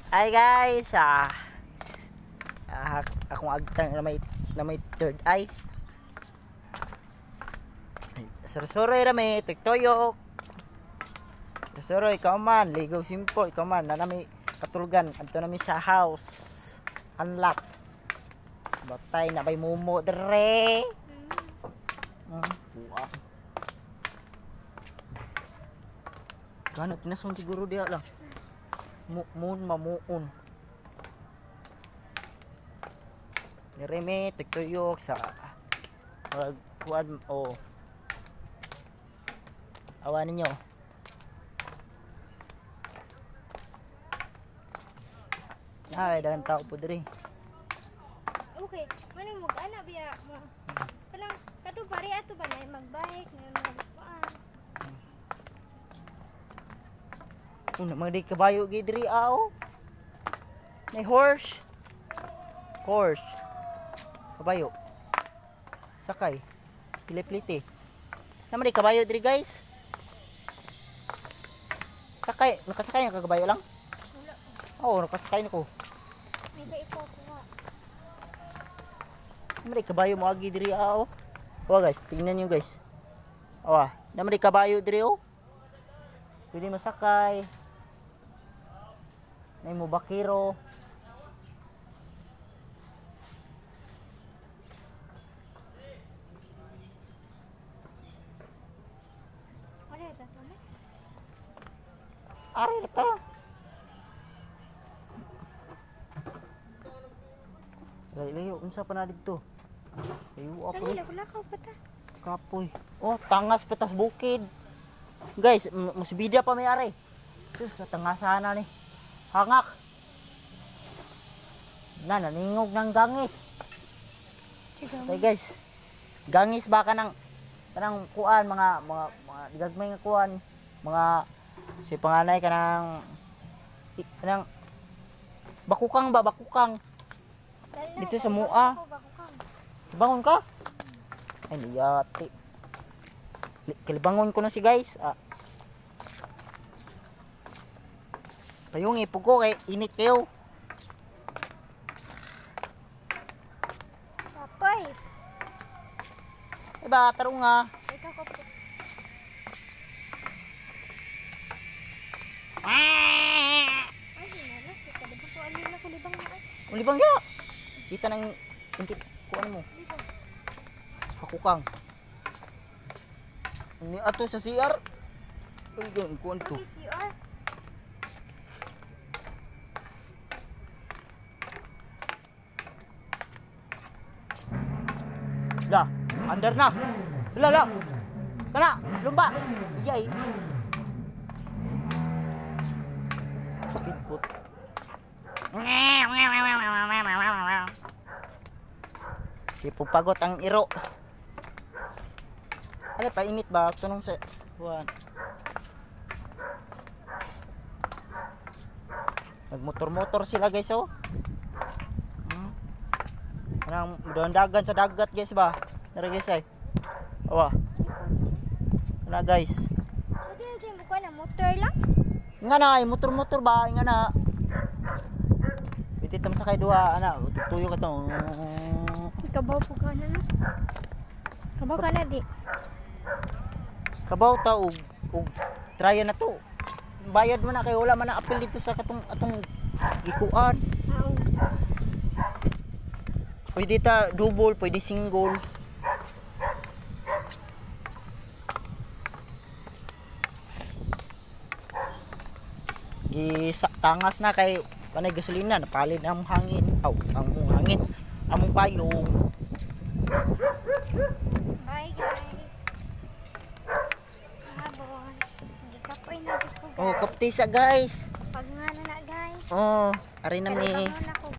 Hi guys, akong agtang na may third eye. Suroy rami tiktoyok. Suroy ikaw man, ligaw simple ikaw man na nami katulgan adto nami sa house. Unlock. Batay na bay mumo dere. Buwa. Gano tinason siguro dia lang. Mamuon. Nireme tiktuyok sa kuan o awan ninyo. Ay, dagan tao po diri. Okay, ano mag-ana biya mo? Palang kato pare ato ba na mag-bike na magpaan. Una mga di kabayo gid diri aw. May horse. Horse. Kabayo. Sakay. Pili-piliti. Naman di kabayo diri guys. Sakay, nakasakay na kabayo lang. Wala. Oo, nakasakay na ko. May ba ikaw ko nga. Naman di kabayo mo agi diri aw. Wa guys, tingnan niyo guys. Awa, naman di kabayo diri oh. Pwede masakay. May mubakiro. Wala ito to na. Ari na ta. Layo, unsa pa na dito? Layo ako. Dali lakaw pa ta. Kapoy. Oh, tangas pa tas bukid. Guys, musibida pa may ari. Sus, tangasan na ni. Hangak. Naningog ng gangis. Okay guys. Gangis ba kanang kuan mga digagmay nga kuan, mga si panganay kanang bakukang. Dito sa mua. Bangon ka? Ay, niyati. Kalibangon ko na si guys. Payong ipog ko kay init kayo. Sapay. Diba, tarong nga. Ikaw ko. Ay, hinala. Ika di ba ko alin na kulibang na ay. Ulibang ya. Kita nang intit ko ano mo. Hakukang. Ini ato sa CR. Uy, gan kuan to. Okay, CR. Dah, under na. Lala. Kana, lumba. Iyay. Speedboat. Sipupagot ang iro. Ano pa init ba tunong sa kuan. Nagmotor-motor sila guys oh. Nang dagan sa dagat guys ba? Nara guys ay. Awa. Kana guys. Pwede mo ko na motor lang. Nga na ay motor-motor ba nga na. Ititam sa kay duha ana, tutuyo ka to. Kabaw po ka na no. Kabaw ka na di. Kabaw ta og trya na to. Bayad man na kay wala man na apil dito sa atong gikuan. Aw. Pwede ta double, pwede single. Tangas na kay panay gasolina napalid ang hangin. Aw, ang hangin. Among payong. Bye guys. Habon. Hindi ka po inagis ko guys. Oh, kaptisa guys. Pag nga na guys. Oh, ari na mi. Kalibangon na